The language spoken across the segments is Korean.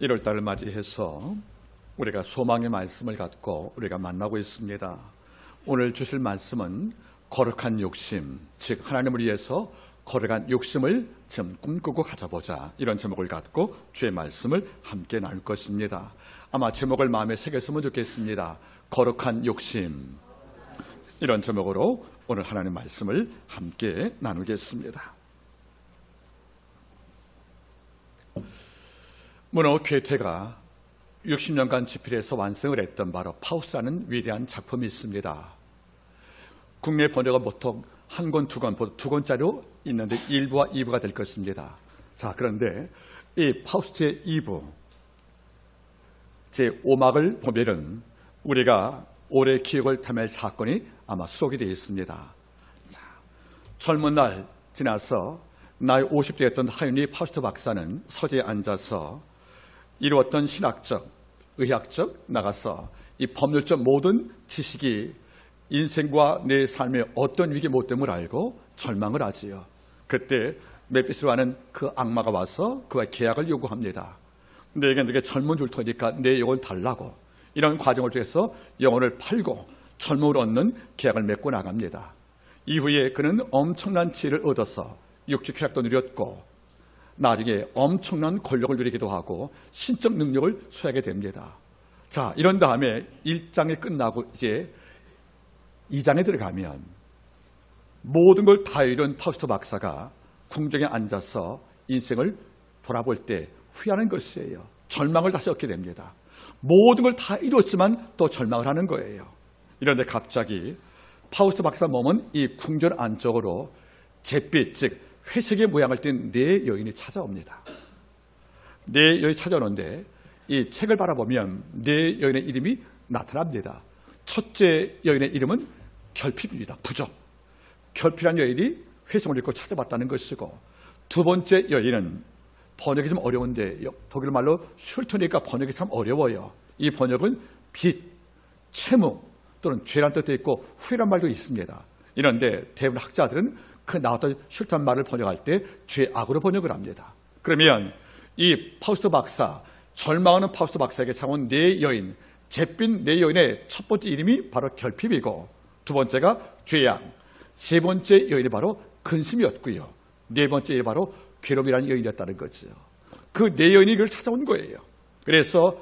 1월달을 맞이해서 우리가 소망의 말씀을 갖고 우리가 만나고 있습니다. 오늘 주실 말씀은 거룩한 욕심, 즉 하나님을 위해서 거룩한 욕심을 좀 꿈꾸고 가져보자, 이런 제목을 갖고 주의 말씀을 함께 나눌 것입니다. 아마 제목을 마음에 새겼으면 좋겠습니다. 거룩한 욕심, 이런 제목으로 오늘 하나님 말씀을 함께 나누겠습니다. 문어 괴테가 60년간 집필해서 완성을 했던 바로 파우스라는 위대한 작품이 있습니다. 국내 번역은 보통 한 권, 두 권짜리로 있는데 1부와 2부가 될 것입니다. 자, 그런데 이 파우스트 제2부, 제5막을 보면은 우리가 오래 기억을 탐할 사건이 아마 수록이 되어 있습니다. 자, 젊은 날 지나서 나이 50대였던 하윤리 파우스트 박사는 서재에 앉아서 이루었던 신학적, 의학적 나가서 이 법률적 모든 지식이 인생과 내 삶의 어떤 위기 못됨을 알고 절망을 하지요. 그때 메피스라는 그 악마가 와서 그와 계약을 요구합니다. 내게 젊은 줄 테니까 내 영혼을 달라고. 이런 과정을 통해서 영혼을 팔고 젊음을 얻는 계약을 맺고 나갑니다. 이후에 그는 엄청난 지혜를 얻어서 육적 쾌락도 누렸고 나중에 엄청난 권력을 누리기도 하고 신적 능력을 소유하게 됩니다. 자, 이런 다음에 1장이 끝나고 이제 2장에 들어가면 모든 걸 다 이룬 파우스트 박사가 궁정에 앉아서 인생을 돌아볼 때 후회하는 것이에요. 절망을 다시 얻게 됩니다. 모든 걸 다 이뤘지만 또 절망을 하는 거예요. 이런데 갑자기 파우스트 박사 몸은 이 궁전 안쪽으로 잿빛, 즉 회색의 모양을 띤 네 여인이 찾아옵니다. 네 여인이 찾아오는데 이 책을 바라보면 네 여인의 이름이 나타납니다. 첫째 여인의 이름은 결핍입니다. 부족. 결핍한 여인이 회성을 입고 찾아봤다는 것이고, 두 번째 여인은 번역이 좀 어려운데 독일 말로 슐트니까 번역이 참 어려워요. 이 번역은 빚, 채무 또는 죄란 뜻도 있고 후회란 말도 있습니다. 이런데 대부분 학자들은 그 나왔던 슐트한 말을 번역할 때 죄악으로 번역을 합니다. 그러면 이 파우스트 박사, 절망하는 파우스트 박사에게 찾아온 네 여인, 잿빛 네 여인의 첫 번째 이름이 바로 결핍이고, 두 번째가 죄악, 세 번째 여인이 바로 근심이었고요, 네 번째 여인이 바로 괴로움이라는 여인이었다는 거죠. 그 네 여인이 그를 찾아온 거예요. 그래서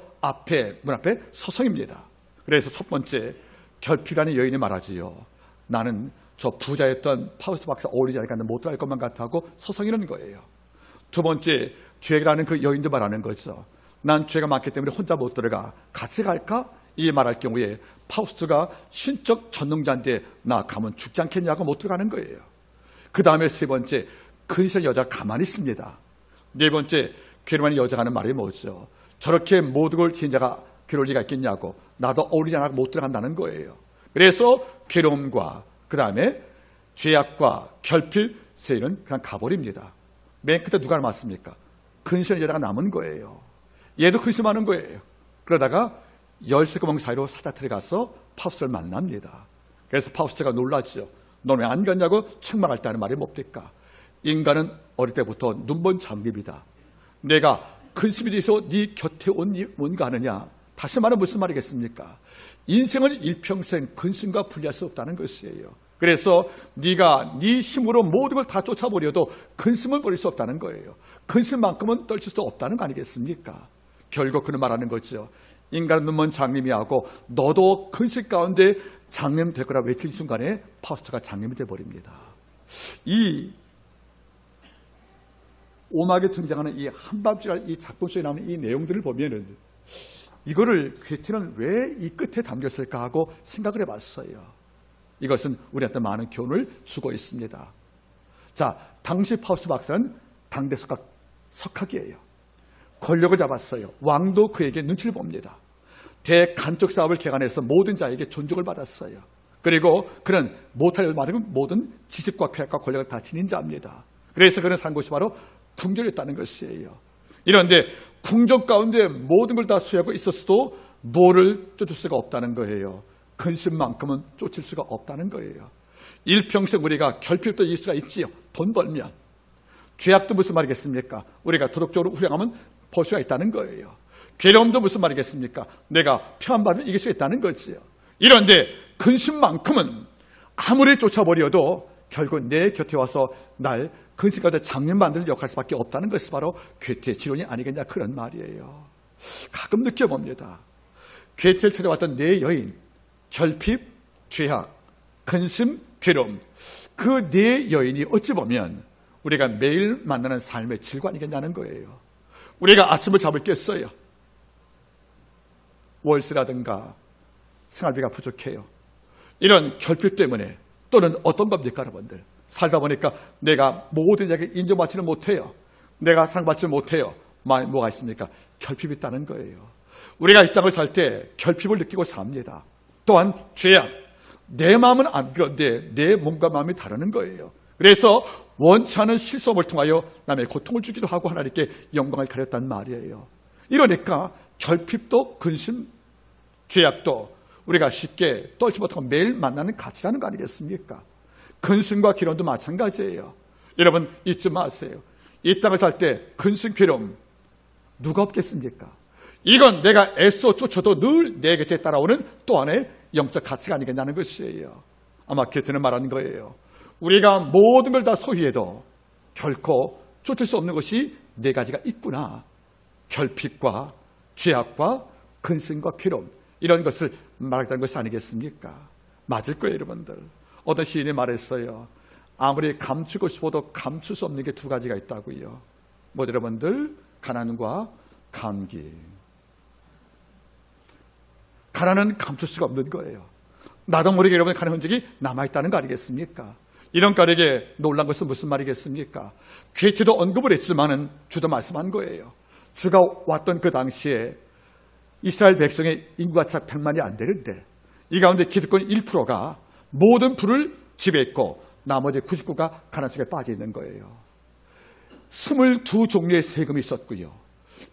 문 앞에 서성입니다. 그래서 첫 번째 결핍이라는 여인이 말하지요. 나는 저 부자였던 파우스트 박사 어울리지 않으니까 못 들어갈 것만 같다고 서성이는 거예요. 두 번째 죄라는 그 여인도 말하는 거죠. 난 죄가 많기 때문에 혼자 못 들어가, 같이 갈까? 이 말할 경우에 파우스트가 신적 전능자인데 나 가면 죽지 않겠냐고 못 들어가는 거예요. 그 다음에 세 번째 근시한 여자가 가만히 있습니다. 네 번째 괴로운 여자가 하는 말이 뭐죠? 저렇게 모든 걸 지은 자가 괴로울 리가 있겠냐고, 나도 어울리지 않아 못 들어간다는 거예요. 그래서 괴로움과 그 다음에 죄악과 결핍 세 여인은 그냥 가버립니다. 맨 끝에 누가 남았습니까? 근시한 여자가 남은 거예요. 얘도 근심하는 거예요. 그러다가 열쇠구멍 사이로 사자틀에 가서 파우스트를 만납니다. 그래서 파우스트가 놀라죠. 넌 왜 안 갔냐고 책망할 때 하는 말이 뭡니까? 인간은 어릴 때부터 눈먼 장님이다. 내가 근심이 돼서 네 곁에 뭔가 하느냐? 다시 말하면 무슨 말이겠습니까? 인생을 일평생 근심과 분리할 수 없다는 것이에요. 그래서 네가 네 힘으로 모든 걸 다 쫓아버려도 근심을 버릴 수 없다는 거예요. 근심만큼은 떨칠 수 없다는 거 아니겠습니까? 결국 그는 말하는 거죠. 인간은 눈먼 장님이 하고 너도 근심 가운데 장님 될 거라 외칠 순간에 파우스트가 장님이 돼버립니다. 이 오막에 등장하는 이 한밤중에 이 작품 속에 나오는 이 내용들을 보면은 이거를 괴테는 왜 이 끝에 담겼을까 하고 생각을 해봤어요. 이것은 우리한테 많은 교훈을 주고 있습니다. 자, 당시 파우스트 박사는 당대 석학이에요. 권력을 잡았어요. 왕도 그에게 눈치를 봅니다. 대간적 사업을 개간해서 모든 자에게 존중을 받았어요. 그리고 그는 못할 말은 모든 지식과 쾌락과 권력을 다 지닌 자입니다. 그래서 그는 산 곳이 바로 궁전이었다는 것이에요. 이런데 궁전 가운데 모든 걸 다 소유하고 있었어도 뭐를 쫓을 수가 없다는 거예요. 근심만큼은 쫓을 수가 없다는 거예요. 일평생 우리가 결핍도 이길 수가 있지요. 돈 벌면. 죄악도 무슨 말이겠습니까? 우리가 도덕적으로 훌륭하면 볼 수가 있다는 거예요. 괴로움도 무슨 말이겠습니까? 내가 평안받으면 이길 수 있다는 거지요. 이런데 근심만큼은 아무리 쫓아버려도 결국 내 곁에 와서 날 근심 가운데 장면 만들 역할 수밖에 없다는 것이 바로 괴테의 지론이 아니겠냐, 그런 말이에요. 가끔 느껴봅니다. 괴테를 찾아왔던 네 여인, 결핍, 죄악, 근심, 괴로움, 그 네 여인이 어찌 보면 우리가 매일 만나는 삶의 질과 아니겠냐는 거예요. 우리가 아침을 잠을 깼어요. 월세라든가 생활비가 부족해요. 이런 결핍 때문에, 또는 어떤 겁니까, 여러분들? 살다 보니까 내가 모든 이야기 인정받지는 못해요. 내가 상받지 못해요. 뭐가 있습니까? 결핍이 있다는 거예요. 우리가 이 땅을 살 때 결핍을 느끼고 삽니다. 또한 죄악, 내 마음은 안 그런데 내 몸과 마음이 다르는 거예요. 그래서 원치 않은 실수업을 통하여 남의 고통을 주기도 하고 하나님께 영광을 가렸단 말이에요. 이러니까 결핍도 근심, 죄악도 우리가 쉽게 떨지 못하고 매일 만나는 가치라는 거 아니겠습니까? 근심과 괴로움도 마찬가지예요. 여러분 잊지 마세요. 이 땅을 살 때 근심, 괴로움 누가 없겠습니까? 이건 내가 애써 쫓아도 늘 내 곁에 따라오는 또 하나의 영적 가치가 아니겠냐는 것이에요. 아마 게테는 말하는 거예요. 우리가 모든 걸 다 소유해도 결코 쫓을 수 없는 것이 네 가지가 있구나. 결핍과 죄악과 근심과 괴로움, 이런 것을 말하는 것이 아니겠습니까? 맞을 거예요, 여러분들. 어떤 시인이 말했어요. 아무리 감추고 싶어도 감출 수 없는 게 두 가지가 있다고요. 뭐 여러분들? 가난과 감기. 가난은 감출 수가 없는 거예요. 나도 모르게 여러분의 가난 흔적이 남아있다는 거 아니겠습니까? 이런 까닭에 놀란 것은 무슨 말이겠습니까? 괴테도 언급을 했지만은 주도 말씀한 거예요. 주가 왔던 그 당시에 이스라엘 백성의 인구가 차 100만이 안 되는데 이 가운데 기득권 1%가 모든 부를 지배했고 나머지 99가 가난 속에 빠져 있는 거예요. 22종류의 세금이 있었고요.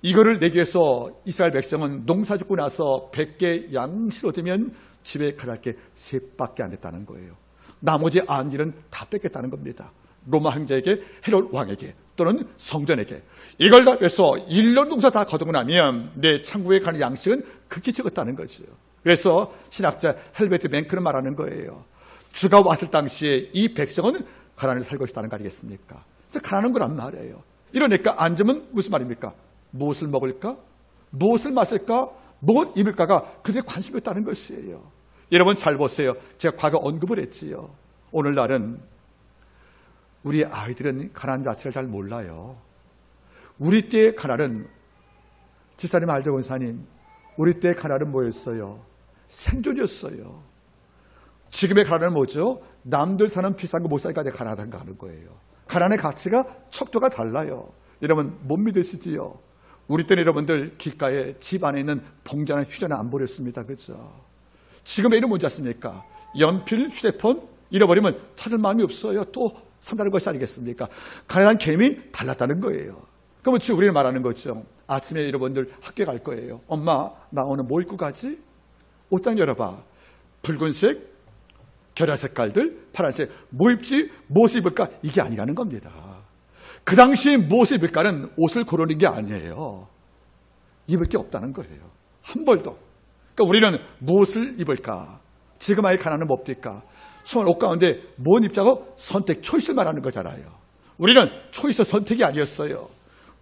이거를 내기 위해서 이스라엘 백성은 농사 짓고 나서 100개 양식을 얻으면 집에 가할 게 셋밖에 안 됐다는 거예요. 나머지 안일은 다 뺏겠다는 겁니다. 로마 황제에게, 헤롯 왕에게, 또는 성전에게. 이걸 다 빼서 1년 농사 다 거두고 나면 내 창고에 가는 양식은 극히 적었다는 거죠. 그래서 신학자 헬베트 맹크는 말하는 거예요. 주가 왔을 당시에 이 백성은 가난을 살고 있다는 거 아니겠습니까? 그래서 가난한 거란 말이에요. 이러니까 앉으면 무슨 말입니까? 무엇을 먹을까? 무엇을 마실까? 무엇 입을까가 그들의 관심이 있다는 것이에요. 여러분 잘 보세요. 제가 과거 언급을 했지요. 오늘날은 우리 아이들은 가난 자체를 잘 몰라요. 우리 때의 가난은, 집사님 알죠, 권사님? 우리 때의 가난은 뭐였어요? 생존이었어요. 지금의 가난은 뭐죠? 남들 사는 비싼 거 못 살까 가난한가 하는 거예요. 가난의 가치가 척도가 달라요. 여러분 못 믿으시지요? 우리 때는 여러분들 길가에 집 안에 있는 봉자나 휴대는 안 버렸습니다. 그렇죠? 지금의 일은 뭔지 아십니까? 연필, 휴대폰 잃어버리면 찾을 마음이 없어요. 또 산다는 것이 아니겠습니까? 가난한 개념이 달랐다는 거예요. 그러면 지금 우리는 말하는 거죠. 아침에 여러분들 학교에 갈 거예요. 엄마, 나 오늘 뭐 입고 가지? 옷장 열어봐. 붉은색, 결화 색깔들, 파란색, 뭐 입지? 무엇을 입을까? 이게 아니라는 겁니다. 그 당시 무엇을 입을까는 옷을 고르는 게 아니에요. 입을 게 없다는 거예요. 한 벌도. 그러니까 우리는 무엇을 입을까? 지금 아이 가난은 뭡니까? 수많은 옷 가운데 뭔 입자고 선택, 초이스를 말하는 거잖아요. 우리는 초이스 선택이 아니었어요.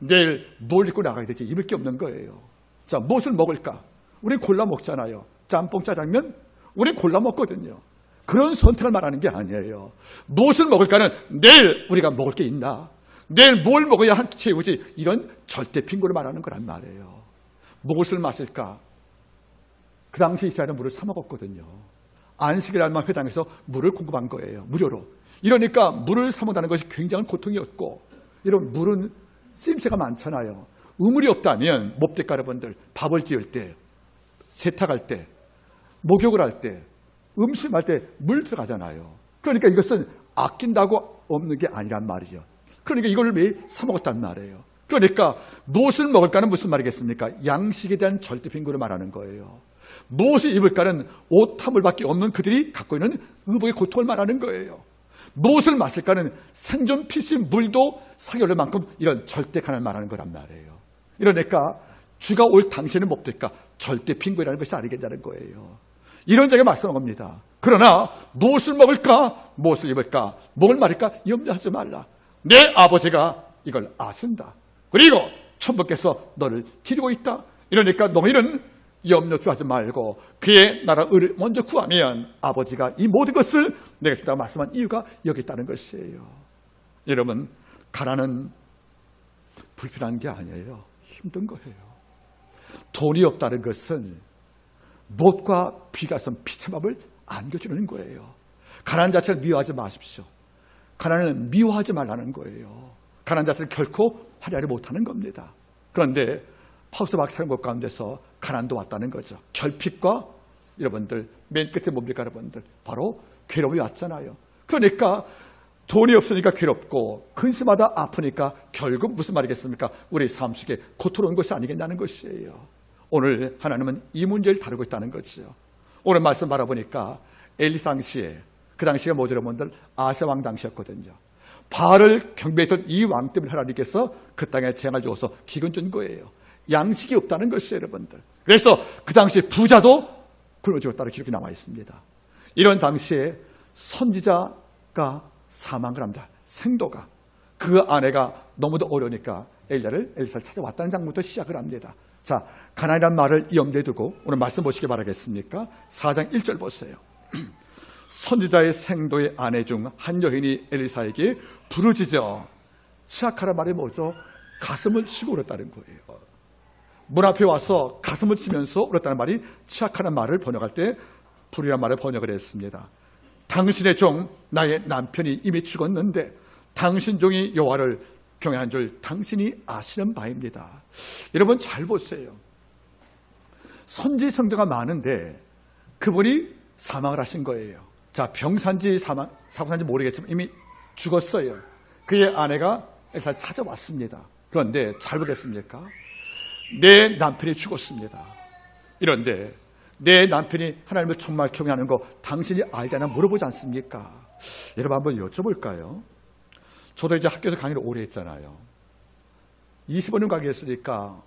내일 뭘 입고 나가야 될지 입을 게 없는 거예요. 자, 무엇을 먹을까? 우리 골라 먹잖아요. 짬뽕, 짜장면? 우리 골라 먹거든요. 그런 선택을 말하는 게 아니에요. 무엇을 먹을까는 내일 우리가 먹을 게 있나? 내일 뭘 먹어야 한 끼 채우지? 이런 절대 빈곤을 말하는 거란 말이에요. 무엇을 마실까? 그 당시 이스라엘은 물을 사 먹었거든요. 안식일 날만 회당에서 물을 공급한 거예요. 무료로. 이러니까 물을 사 먹는다는 것이 굉장한 고통이었고, 이런 물은 쓰임새가 많잖아요. 우물이 없다면 뭡니까 여러분들? 밥을 지을 때, 세탁할 때, 목욕을 할 때, 음식할 때 물 들어가잖아요. 그러니까 이것은 아낀다고 없는 게 아니란 말이죠. 그러니까 이걸 매일 사 먹었단 말이에요. 그러니까 무엇을 먹을까는 무슨 말이겠습니까? 양식에 대한 절대 빈곤을 말하는 거예요. 무엇을 입을까는 옷 한 벌밖에 없는 그들이 갖고 있는 의복의 고통을 말하는 거예요. 무엇을 마실까는 생존 필수인 물도 사겨올 만큼 이런 절대 가난을 말하는 거란 말이에요. 이러니까 주가 올 당시에는 뭡니까? 절대 빈곤이라는 것이 아니겠냐는 거예요. 이런 적에 말씀한 겁니다. 그러나 무엇을 먹을까? 무엇을 입을까? 뭘 말일까? 염려하지 말라. 내 아버지가 이걸 아신다. 그리고 천부께서 너를 기르고 있다. 이러니까 너희는 염려하지 말고 그의 나라 의를 먼저 구하면 아버지가 이 모든 것을 내가 준다고 말씀한 이유가 여기 있다는 것이에요. 여러분, 가난은 불편한 게 아니에요. 힘든 거예요. 돈이 없다는 것은 못과 비가 선 비참함을 안겨주는 거예요. 가난 자체를 미워하지 마십시오. 가난을 미워하지 말라는 거예요. 가난 자체를 결코 화려하지 못하는 겁니다. 그런데 파우스트 박사의 것 가운데서 가난도 왔다는 거죠. 결핍과 여러분들 맨 끝에 뭡니까 여러분들? 바로 괴로움이 왔잖아요. 그러니까 돈이 없으니까 괴롭고 근심하다 아프니까 결국 무슨 말이겠습니까? 우리 삶 속에 고통스러운 것이 아니겠냐는 것이에요. 오늘 하나님은 이 문제를 다루고 있다는 거죠. 오늘 말씀 바라보니까 엘리 당시에, 그 당시가 뭐죠 여러분들? 아세 왕 당시였거든요. 바알을 경배했던 이 왕 때문에 하나님께서 그 땅에 재앙을 주어서 기근 준 거예요. 양식이 없다는 것이에요 여러분들. 그래서 그 당시에 부자도 굶어 죽었다는 기록이 나와 있습니다. 이런 당시에 선지자가 사망을 합니다. 생도가. 그 아내가 너무도 어려우니까 엘리사를 찾아왔다는 장면부터 시작을 합니다. 자, 가난이란 말을 염두에 두고 오늘 말씀 보시기 바라겠습니까? 4장 1절 보세요. 선지자의 생도의 아내 중 한 여인이 엘리사에게 부르짖어 치악하란 말이 뭐죠? 가슴을 치고 울었다는 거예요. 문 앞에 와서 가슴을 치면서 울었다는 말이 치악하는 말을 번역할 때 불이란 말을 번역을 했습니다. 당신의 종 나의 남편이 이미 죽었는데 당신 종이 여호와를 경외한 줄 당신이 아시는 바입니다. 여러분 잘 보세요. 선지 성도가 많은데 그분이 사망을 하신 거예요. 자, 병산지 사고산지 모르겠지만 이미 죽었어요. 그의 아내가 엘리사를 찾아왔습니다. 그런데 잘 보겠습니까? 내 남편이 죽었습니다. 이런데 내 남편이 하나님을 정말 경외하는 거 당신이 알잖아 물어보지 않습니까? 여러분 한번 여쭤볼까요? 저도 이제 학교에서 강의를 오래 했잖아요. 25년 강의했으니까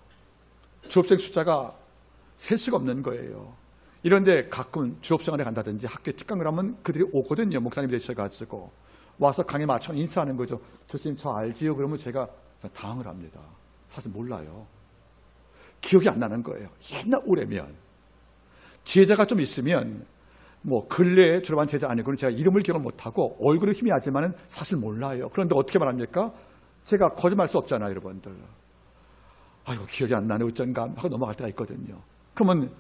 졸업생 숫자가 셀 수가 없는 거예요. 이런데 가끔 졸업생활에 간다든지 학교에 특강을 하면 그들이 오거든요. 목사님 되셔가지고 와서 강의 마쳐 인사하는 거죠. 교수님 저 알지요? 그러면 제가 당황을 합니다. 사실 몰라요. 기억이 안 나는 거예요. 옛날 오래면 제자가 좀 있으면 뭐 근래에 졸업한 제자 아니고는 제가 이름을 기억을 못하고 얼굴은 희미하지만 사실 몰라요. 그런데 어떻게 말합니까? 제가 거짓말할 수 없잖아요, 여러분들. 아이고 기억이 안 나네 어쩐가 하고 넘어갈 때가 있거든요. 그러면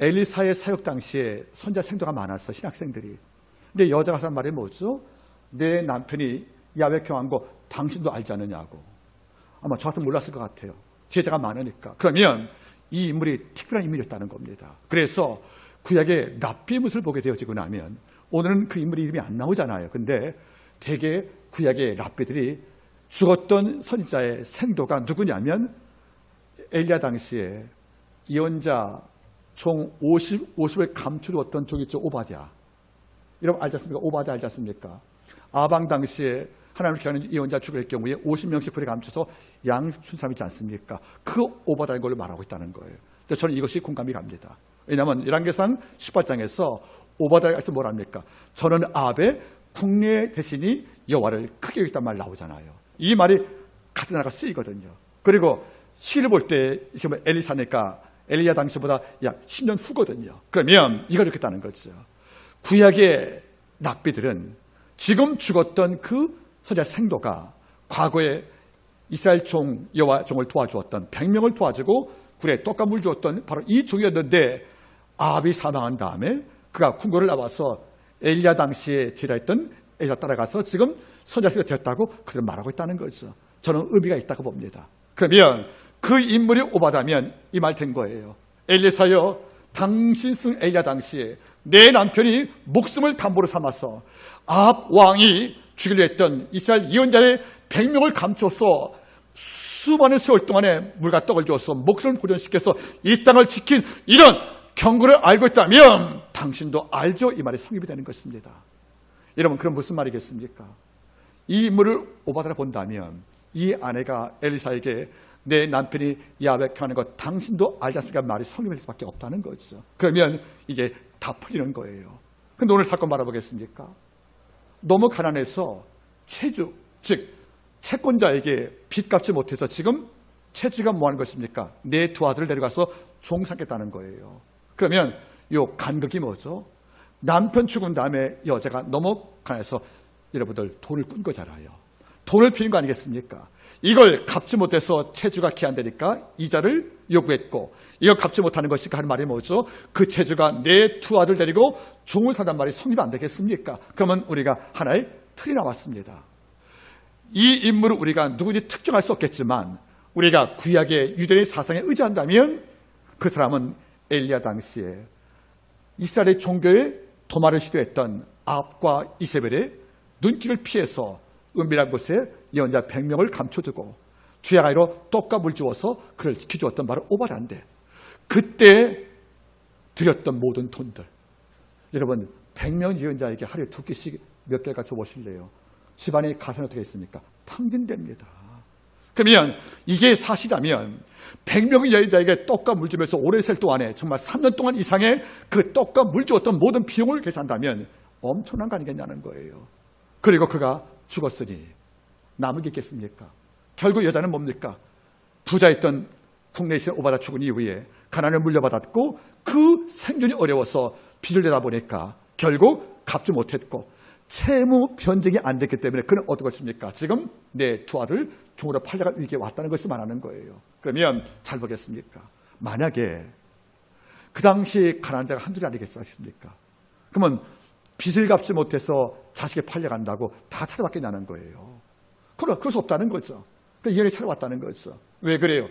엘리사의 사역 당시에 선자 생도가 많았어, 신학생들이. 근데 여자가 하는 말이 뭐죠? 내 남편이 야훼 경한 거 당신도 알지 않느냐고. 아마 저 같으면 몰랐을 것 같아요. 제자가 많으니까. 그러면 이 인물이 특별한 인물이었다는 겁니다. 그래서 구약의 랍비의 모습을 보게 되어지고 나면 오늘은 그 인물의 이름이 안 나오잖아요. 근데 대개 구약의 랍비들이 죽었던 선지자의 생도가 누구냐면 엘리야 당시에 예언자 총 50을 감춰두었던 종이 있죠. 오바댜. 여러분 알지 않습니까? 오바댜 알지 않습니까? 아방 당시에 하나님을 기하는 예언자 죽을 경우에 50명씩 불에 감춰서 양 순삼이지 않습니까? 그 오바댜인 걸로 말하고 있다는 거예요. 근데 저는 이것이 공감이 갑니다. 왜냐하면 열왕기상 18장에서 오바댜에서 뭘 합니까? 저는 아베 국내 대신이 여호와를 크게 여겼단 말 나오잖아요. 이 말이 같은 나라가 쓰이거든요. 그리고 시를 볼 때 지금 엘리사니까 엘리야 당시보다 약 10년 후거든요. 그러면 이걸 읽겠다는 거죠. 구약의 랍비들은 지금 죽었던 그 선지자 생도가 과거에 이스라엘 종 여호와 종을 도와주었던 100명을 도와주고 굴에 떡과 물 주었던 바로 이 종이었는데 아합이 사망한 다음에 그가 궁궐을 나와서 엘리야 당시에 제자였던 엘리야 따라가서 지금 선지자 생도가 되었다고 그들은 말하고 있다는 거죠. 저는 의미가 있다고 봅니다. 그러면 그 인물이 오바다면 이 말 된 거예요. 엘리사여, 당신 승 엘리야 당시에 내 남편이 목숨을 담보로 삼아서 아합 왕이 죽이려 했던 이스라엘 예언자의 100명을 감춰서 수많은 세월 동안에 물과 떡을 주어서 목숨을 보존시켜서 이 땅을 지킨 이런 경고를 알고 있다면 당신도 알죠? 이 말이 성립이 되는 것입니다. 여러분 그럼 무슨 말이겠습니까? 이 인물을 오바다라 본다면 이 아내가 엘리사에게 내 남편이 야백하는 것 당신도 알지 않습니까? 말이 성립할 수밖에 없다는 거죠. 그러면 이게 다 풀리는 거예요. 근데 오늘 사건 바라보겠습니까? 너무 가난해서 채주, 즉 채권자에게 빚 갚지 못해서 지금 채주가 뭐 하는 것입니까? 내 두 아들을 데려가서 종 삼겠다는 거예요. 그러면 요 간극이 뭐죠? 남편 죽은 다음에 여자가 너무 가난해서 여러분들 돈을 꾼 거잖아요. 돈을 빌린 거 아니겠습니까? 이걸 갚지 못해서 채주가 기한되니까 이자를 요구했고, 이거 갚지 못하는 것이니까 하는 말이 뭐죠? 그 채주가 내 두 아들 데리고 종을 사단 말이 성립 안 되겠습니까? 그러면 우리가 하나의 틀이 나왔습니다. 이 인물을 우리가 누구인지 특정할 수 없겠지만 우리가 구약의 유대인의 사상에 의지한다면 그 사람은 엘리야 당시에 이스라엘의 종교에 도마를 시도했던 아합과 이세벨의 눈길을 피해서 은밀한 곳에 예언자 100명을 감춰두고 주야가이로 떡과 물 주어서 그를 지켜주었던 바로 오바다인데, 그때 드렸던 모든 돈들, 여러분 100명 예언자에게 하루에 2끼씩 몇 개가 줘보실래요? 집안의 가산이 어떻게 있습니까? 탕진됩니다. 그러면 이게 사실이라면 100명의 예언자에게 떡과 물 주면서 오래 살 동안에 정말 3년 동안 이상의 그 떡과 물 주었던 모든 비용을 계산한다면 엄청난 거 아니겠냐는 거예요. 그리고 그가 죽었으니 남은 게 있겠습니까? 결국 여자는 뭡니까? 부자였던 국내신 오바다 죽은 이후에 가난을 물려받았고 그 생존이 어려워서 빚을 내다 보니까 결국 갚지 못했고 채무 변증이 안 됐기 때문에 그는 어떤 것입니까? 지금 내 두 아들 종으로 팔려갈 위기에 왔다는 것을 말하는 거예요. 그러면 잘 보겠습니까? 만약에 그 당시 가난한 자가 한둘이 아니겠습니까? 그러면 빚을 갚지 못해서 자식이 팔려간다고 다 찾아받겠냐는 거예요. 그럴 수 없다는 거죠. 그러니까 이혼이 찾아왔다는 거죠. 왜 그래요?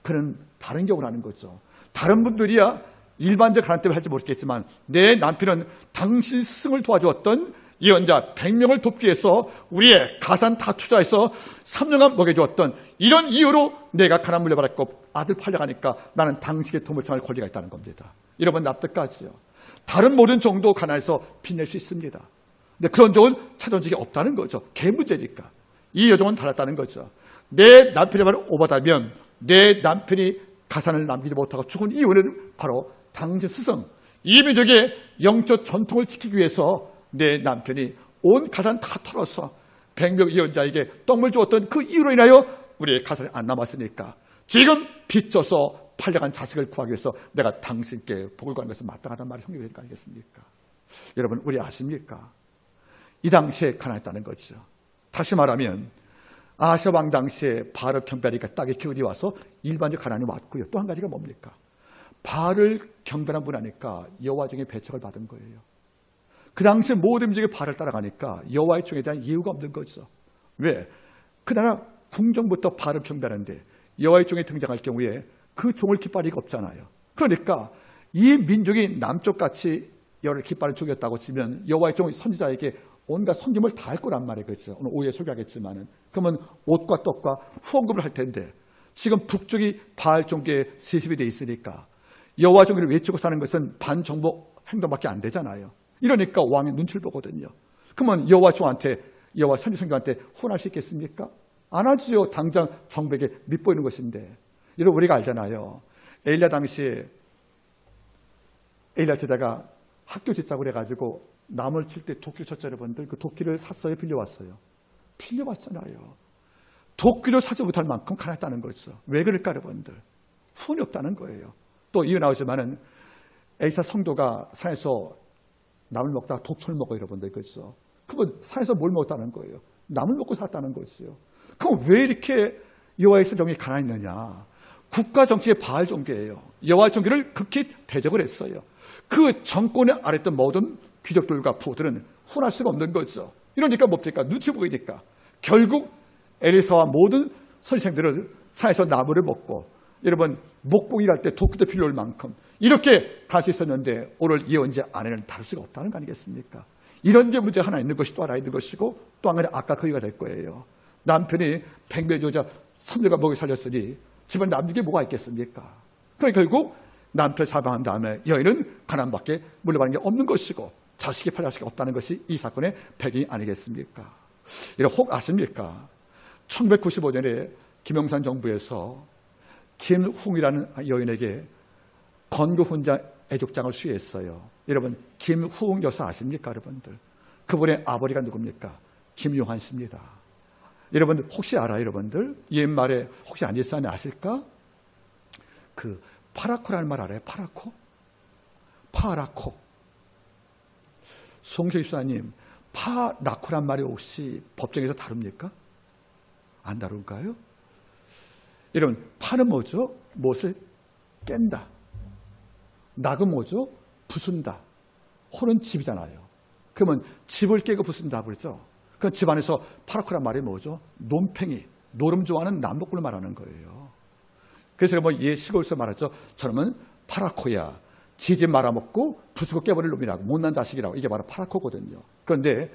그는 다른 경우를 하는 거죠. 다른 분들이야 일반적 가난 때문에 할지 모르겠지만 내 남편은 당신 스승을 도와주었던 예언자 100명을 돕기 위해서 우리의 가산 다 투자해서 3년간 먹여주었던 이런 이유로 내가 가난 물려받았고 아들 팔려가니까 나는 당신의 도움을 청할 권리가 있다는 겁니다. 여러분 납득까지요. 다른 모든 정도 가난해서 빚낼 수 있습니다. 근데 그런 종은 찾아온 적이 없다는 거죠. 걔 문제니까. 이 여종은 달랐다는 거죠. 내 남편이 바로 오바다면 내 남편이 가산을 남기지 못하고 죽은 이유는 바로 당신 스승, 이 민족의 영적 전통을 지키기 위해서 내 남편이 온 가산 다 털어서 100명 예언자에게 떡물 주었던 그 이유로 인하여 우리의 가산이 안 남았으니까 지금 빚져서 팔려간 자식을 구하기 위해서 내가 당신께 복을 구하는 것은 마땅하다는 말이 성경에 되는 거 아니겠습니까? 여러분 우리 아십니까? 이 당시에 가난했다는 거죠. 다시 말하면 아하시아 왕 당시에 바알을 경배하니까 땅에 기운이 와서 일반적 가난이 왔고요. 또 한 가지가 뭡니까? 바알을 경배한 분 하니까 여호와 중에 배척을 받은 거예요. 그 당시 모든 민족이 바알을 따라가니까 여호와의 종에 대한 이유가 없는 거죠. 왜? 그 나라 궁정부터 바알을 경배하는데 여호와의 종이 등장할 경우에 그 종을 기뻐할 리가 없잖아요. 그러니까 이 민족이 남쪽같이 여러 기뻐하는 종이었다고 치면 여호와의 종 선지자에게 온갖 섬김을 다 할 거란 말이에요. 그렇죠? 오늘 오후에 소개하겠지만은 그러면 옷과 떡과 후원금을 할 텐데 지금 북쪽이 바알 종교에 세습이 돼 있으니까 여호와 종교를 외치고 사는 것은 반정복 행동밖에 안 되잖아요. 이러니까 왕의 눈치를 보거든요. 그러면 여호와 종한테 여호와 선지성경한테 혼할 수 있겠습니까? 안 하지요. 당장 정백에 밑보이는 것인데. 이런 우리가 알잖아요. 엘리야 당시에 엘리야 제자가 학교 짓자고 그래가지고 나무를 칠 때 도끼를 쳤죠. 여러분들 그 도끼를 샀어요? 빌려왔어요? 빌려왔잖아요. 도끼를 사지 못할 만큼 가난했다는 거죠. 왜 그럴까 여러분들? 후원이 없다는 거예요. 또 이유 나오지만은 엘사 성도가 산에서 나물 먹다가 독초를 먹어요. 여러분들 그렇죠? 그건 산에서 뭘 먹었다는 거예요? 나물 먹고 살았다는 거죠. 그럼 왜 이렇게 여호와의 선종이 가난했느냐? 국가 정치의 바알 종교예요. 여호와의 종교를 극히 대적을 했어요. 그 정권에 아랬던 모든 귀족들과 부들은 혼할 수가 없는 거죠. 이러니까 뭡니까? 눈치 보이니까 결국 엘리사와 모든 선생들을 산에서 나무를 먹고 여러분 목복 일할 때 도끼도 필요할 만큼 이렇게 갈 수 있었는데 오늘 예언자 아내는 다를 수가 없다는 거 아니겠습니까? 이런 게 문제가 하나 있는 것이 또 하나 있는 것이고 또 한 가지 아까 그 얘기가 될 거예요. 남편이 100명 여자 3년간 먹여 살렸으니 집안 남는 게 뭐가 있겠습니까? 그러니까 결국 남편 사망한 다음에 여인은 가난밖에 물려받는 게 없는 것이고 자식이 팔 자식이 없다는 것이 이 사건의 배경이 아니겠습니까? 이런 혹 아십니까? 1995년에 김영삼 정부에서 김후웅이라는 여인에게 건국훈장 애족장을 수여했어요. 여러분, 김후웅 여사 아십니까, 여러분들? 그분의 아버지가 누굽니까? 김용한 씨입니다. 여러분들 혹시 알아요, 여러분들? 옛말에 혹시 안지사님 아실까? 그 파라코라는 말 알아요? 파라코? 파라코. 송식 집사님, 파라코란 말이 혹시 법정에서 다룹니까? 안 다룰까요? 여러분, 파는 뭐죠? 무엇을 깬다. 낙은 뭐죠? 부순다. 호는 집이잖아요. 그러면 집을 깨고 부순다 그러죠. 그 집안에서 파라코란 말이 뭐죠? 논팽이, 노름 좋아하는 남복군을 말하는 거예요. 그래서 뭐 시골에서 말하죠. 저놈은 파라코야. 지집 말아먹고 부수고 깨버릴 놈이라고, 못난 자식이라고. 이게 바로 파라코거든요. 그런데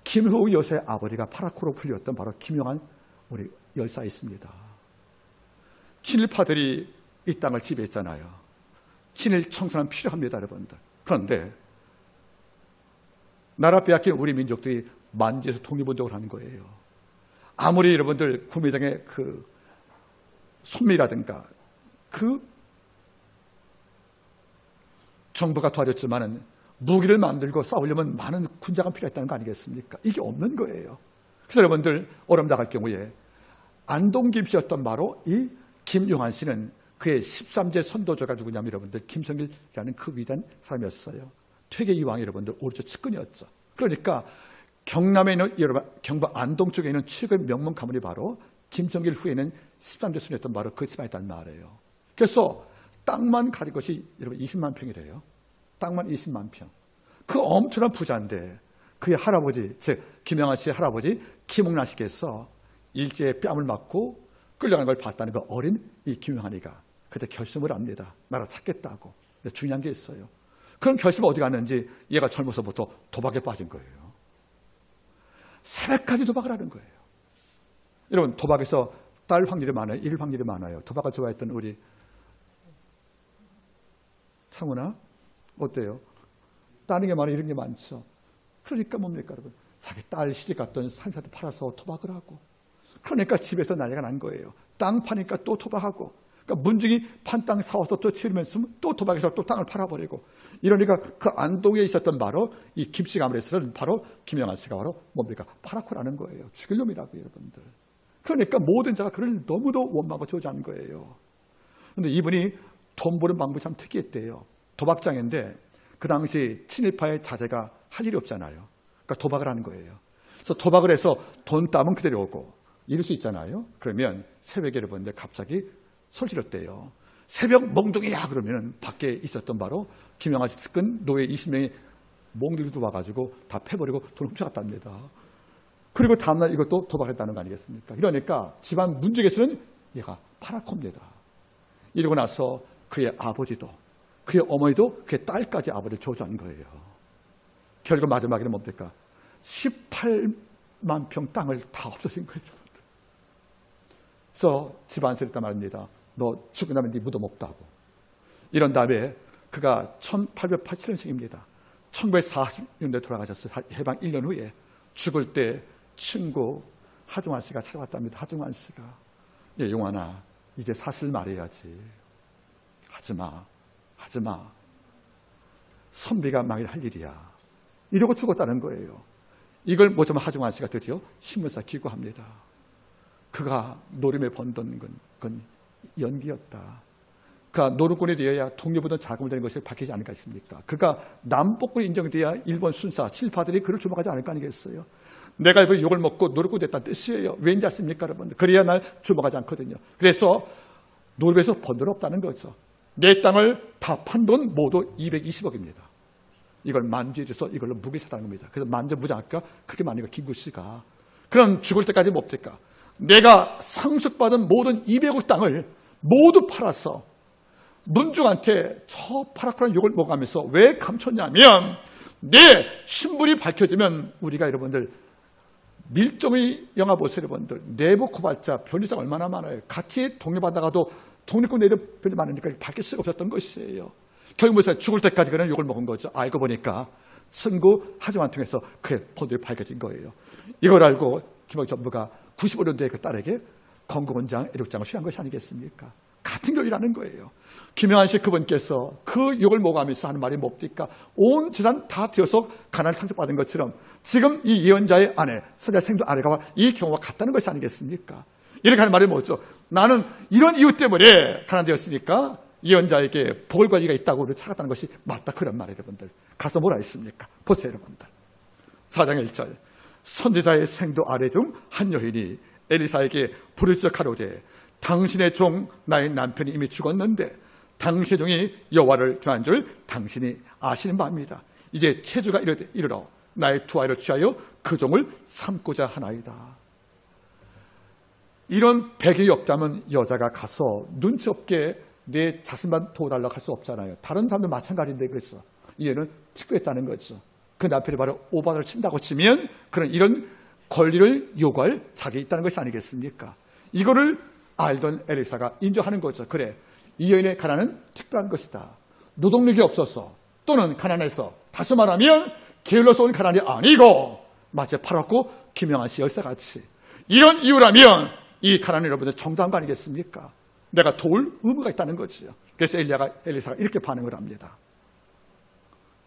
김후웅 여사의 아버지가 파라코로 불렸던 바로 김용한 우리 열사 있습니다. 친일파들이 이 땅을 지배했잖아요. 친일 청산은 필요합니다, 여러분들. 그런데 나라 빼앗긴 우리 민족들이 만지에서 독립운동을 하는 거예요. 아무리 여러분들 국민당의 그 손미라든가 그 정부가 도와줬지만은 무기를 만들고 싸우려면 많은 군자가 필요했다는 거 아니겠습니까? 이게 없는 거예요. 그래서 여러분들 오름 나갈 경우에 안동김 씨였던 바로 이 김용한 씨는 그의 13제 선도자가 누구냐면 여러분들 김성길이라는 그 위대한 사람이었어요. 퇴계 이황 여러분들 오른쪽 측근이었죠. 그러니까 경남에 있는 여러분 경북 안동 쪽에 있는 최고의 명문 가문이 바로 김성길 후에는 13제 손이었던 바로 그 집안이었단 말이에요. 그래서 땅만 가린 것이 여러분 20만 평이래요. 땅만 20만 평. 그 엄청난 부자인데 그의 할아버지, 즉 김영하 씨의 할아버지 김홍란 씨께서 일제에 뺨을 맞고 끌려가는 걸 봤다는 그 어린 이 김용한이가 그때 결심을 합니다. 나라 찾겠다고. 중요한 게 있어요. 그런 결심이 어디 갔는지 얘가 젊어서부터 도박에 빠진 거예요. 새벽까지 도박을 하는 거예요. 여러분, 도박에서 딸 확률이 많아요? 잃을 확률이 많아요? 도박을 좋아했던 우리 창훈아? 어때요? 따는 게 많아, 잃은 게 많죠. 그러니까 뭡니까, 여러분? 자기 딸 시집 갔던 산사도 팔아서 도박을 하고. 그러니까 집에서 난리가 난 거예요. 땅 파니까 또 도박하고. 그러니까 문중이 판 땅 사와서 또 치르면서 또 도박해서 또 땅을 팔아버리고. 이러니까 그 안동에 있었던 바로 이 김씨 가문에서는 바로 김영한 씨가 바로 뭡니까? 파라코라는 거예요. 죽일 놈이라고, 여러분들. 그러니까 모든 자가 그를 너무도 원망하고 저주한 거예요. 그런데 이분이 돈 버는 방법이 참 특이했대요. 도박장인데 그 당시 친일파의 자제가 할 일이 없잖아요. 그러니까 도박을 하는 거예요. 그래서 도박을 해서 돈 따면 그대로 오고 이럴 수 있잖아요. 그러면 새벽에 여러분들 갑자기 소리 질렀대요. 새벽 몽둥이야 그러면 밖에 있었던 바로 김영하 씨 측근 노예 20명이 몽둥이도 와가지고 다 패버리고 돈 훔쳐갔답니다. 그리고 다음날 이것도 도박했다는 거 아니겠습니까? 그러니까 집안 문중에서는 얘가 파라코입니다. 이러고 나서 그의 아버지도 그의 어머니도 그의 딸까지 아버지를 저주한 거예요. 결국 마지막에는 뭡니까? 18만 평 땅을 다 없어진 거예요. 그래서 집안세를 했단 말입니다. 너 죽고 나면 네 무덤 없다고. 이런 다음에 그가 1887년생입니다. 1940년대에 돌아가셨어요. 해방 1년 후에. 죽을 때 친구 하중환 씨가 찾아왔답니다. 하중환 씨가. 예, 용환아, 이제 사실 말해야지. 하지마. 하지마. 선비가 망일 할 일이야. 이러고 죽었다는 거예요. 이걸 보자면 하중환 씨가 드디어 신문사 기고합니다. 그가 노름에 번던 건 연기였다. 그가 노름꾼이 되어야 독립운동 자금을 되는 것을 밝히지 않을까 했습니까? 그가 남복군이 인정되어야 일본 순사, 친일파들이 그를 주목하지 않을 거 아니겠어요? 내가 이번에 욕을 먹고 노름꾼 됐다는 뜻이에요. 왠지 아십니까, 여러분? 그래야 날 주목하지 않거든요. 그래서 노름에서 번 돈 없다는 거죠. 내 땅을 다 판 돈 모두 220억입니다. 이걸 만주해줘서 이걸로 무기 사다는 겁니다. 그래서 만주 무장학교가 그렇게 많으니까 김구 씨가. 그럼 죽을 때까지 뭡니까? 내가 상속받은 모든 200억 땅을 모두 팔아서 문중한테 저 파라코라는 욕을 먹으면서 왜 감췄냐면 내 신분이 밝혀지면 우리가 여러분들 밀정의 영화 보세요. 여러분들 내부 고발자 변리자가 얼마나 많아요. 같이 독립하다가도 독립군 내도 별로 많으니까 밝힐 수가 없었던 것이에요. 결국 죽을 때까지 그런 욕을 먹은 거죠. 알고 보니까 승구 하중환 통해서 그의 본들이 밝혀진 거예요. 이걸 알고 김영철 정부가 95년도에 그 딸에게 건국원장 애력장을 수여한 것이 아니겠습니까? 같은 교리라는 거예요. 김영한 씨 그분께서 그 욕을 먹으면서 하는 말이 뭡니까? 온 재산 다 되어서 가난을 상속받은 것처럼 지금 이 예언자의 아내, 선지자 생도 아내가 이 경우가 같다는 것이 아니겠습니까? 이렇게 하는 말이 뭐죠? 나는 이런 이유 때문에 가난되었으니까 예언자에게 복을 권리가 있다고 찾았다는 것이 맞다. 그런 말이에요, 여러분들. 가서 뭐라 했습니까? 보세요, 여러분들. 4장 1절. 선지자의 생도 아내 중 한 여인이 엘리사에게 부르짖어 가로되 당신의 종 나의 남편이 이미 죽었는데 당신의 종이 여호와를 경한 줄 당신이 아시는 바입니다. 이제 체주가 이르러 나의 두 아이를 취하여 그 종을 삼고자 하나이다. 이런 배경이 없다면 여자가 가서 눈치 없게 내 자신만 도와달라고 할 수 없잖아요. 다른 사람도 마찬가지인데 그래서 얘는 특별했다는 거죠. 그 남편이 바로 오바를 친다고 치면 그런 이런 권리를 요구할 자격이 있다는 것이 아니겠습니까? 이거를 알던 엘리사가 인정하는 거죠. 그래, 이 여인의 가난은 특별한 것이다. 노동력이 없어서 또는 가난해서 다시 말하면 게을러서 온 가난이 아니고 마치 팔았고 김영한 씨 열사같이 이런 이유라면 이 가난은 여러분들 정당한 거 아니겠습니까? 내가 도울 의무가 있다는 거지요. 그래서 엘리사가 이렇게 반응을 합니다.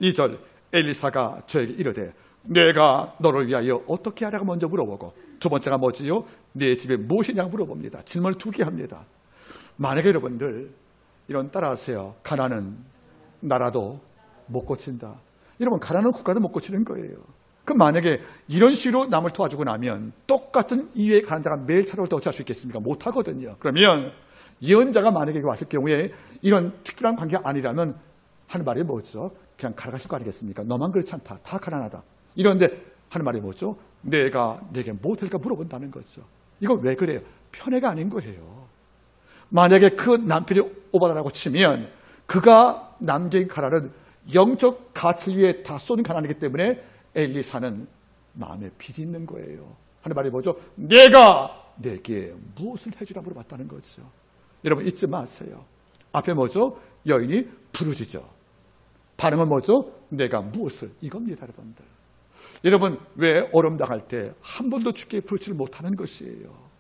2절 엘리사가 저에게 이르되 내가 너를 위하여 어떻게 하라고 먼저 물어보고 두 번째가 뭐지요? 내 집에 무엇이냐고 물어봅니다. 질문을 두 개 합니다. 만약에 여러분들 이런 따라하세요. 가난은 나라도 못 고친다. 여러분 가난한 국가도 못 고치는 거예요. 그럼 만약에 이런 식으로 남을 도와주고 나면 똑같은 이유의 가난 자가 매일 찾아올 때 어찌할 수 있겠습니까? 못하거든요. 그러면 예언자가 만약에 왔을 경우에 이런 특별한 관계가 아니라면 하는 말이 뭐죠? 그냥 갈아가실 거 아니겠습니까? 너만 그렇지 않다. 다 가난하다. 이런데 하는 말이 뭐죠? 내가 내게 뭐 될까 물어본다는 거죠. 이거 왜 그래요? 편애가 아닌 거예요. 만약에 그 남편이 오바다라고 치면 그가 남긴 가난은 영적 가치 위에 다 쏟은 가난이기 때문에 엘리사는 마음에 빚이 있는 거예요. 하는 말이 뭐죠? 내가 내게 무엇을 해주라 물어봤다는 거죠. 여러분 잊지 마세요. 앞에 뭐죠? 여인이 부르짖어. 반응은 뭐죠? 내가 무엇을? 이겁니다, 여러분들. 여러분 왜 어려움 당할 때 한 번도 주께 부르지를 못하는 것이에요.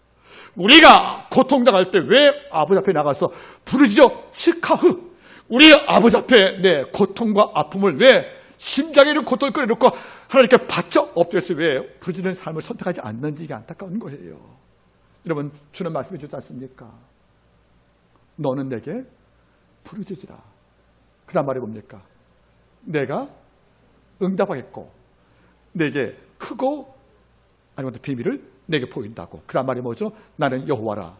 우리가 고통당할 때 왜 아버지 앞에 나가서 부르짖어 치카흐. 우리 아버지 앞에 내 고통과 아픔을 왜 심장에 있는 고통을 끌어놓고 하나님께 바쳐 엎드려서 왜 부르짖는 삶을 선택하지 않는지 이게 안타까운 거예요. 여러분 주는 말씀해 주지 않습니까? 너는 내게 부르짖으라. 그 다음 말이 뭡니까? 내가 응답하겠고 내게 크고 아니면 비밀을 내게 보인다고. 그 다음 말이 뭐죠? 나는 여호와라.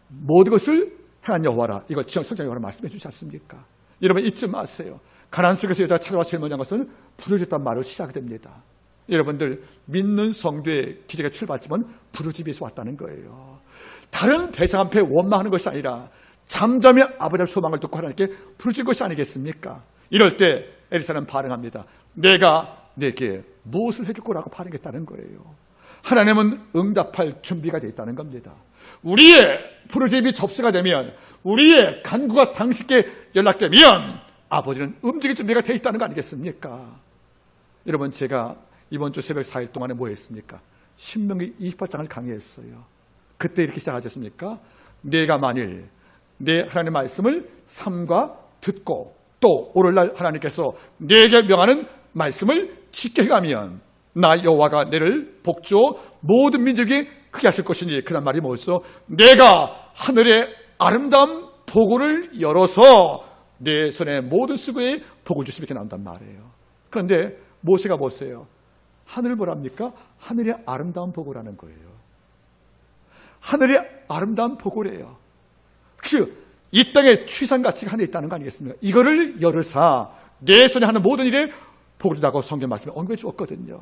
모든 것을 행한 여호와라. 이거 성경 여호와라 말씀해 주지 않습니까? 여러분 잊지 마세요. 가난 속에서 여자가 찾아와 제일 먼저 한 것은 부르짖었단 말로 시작됩니다. 여러분들 믿는 성도의 기적의 출발점은 부르짖에서 왔다는 거예요. 다른 대상 앞에 원망하는 것이 아니라 잠잠히 아버지의 소망을 듣고 하나님께 부르짖은 것이 아니겠습니까? 이럴 때 엘리사는 반응합니다. 내가 내게 무엇을 해줄 거라고 반응했다는 거예요. 하나님은 응답할 준비가 되어 있다는 겁니다. 우리의 부르짖음이 접수가 되면 우리의 간구가 당신께 연락되면 아버지는 움직일 준비가 되어 있다는 거 아니겠습니까? 여러분 제가 이번 주 새벽 4일 동안에 뭐 했습니까? 신명기 28장을 강의했어요. 그때 이렇게 시작하셨습니까? 내가 만일 내 하나님의 말씀을 삼가 듣고 또 오늘날 하나님께서 내게 명하는 말씀을 지켜 가면 나 여호와가 너를 복주어 모든 민족이 크게 하실 것이니 그다음 말이 뭐였어? 내가 하늘의 아름다운 보고를 열어서 내 손에 모든 수고에 복을 주시면 이렇게 나온단 말이에요. 그런데 모세가 보세요. 하늘을 뭐랍니까? 하늘의 아름다운 보고라는 거예요. 하늘의 아름다운 보고래요. 이 땅에 취상가치가 하늘에 있다는 거 아니겠습니까? 이거를 열으사 내 손에 하는 모든 일에 복을 준다고 성경 말씀에 언급해 주었거든요.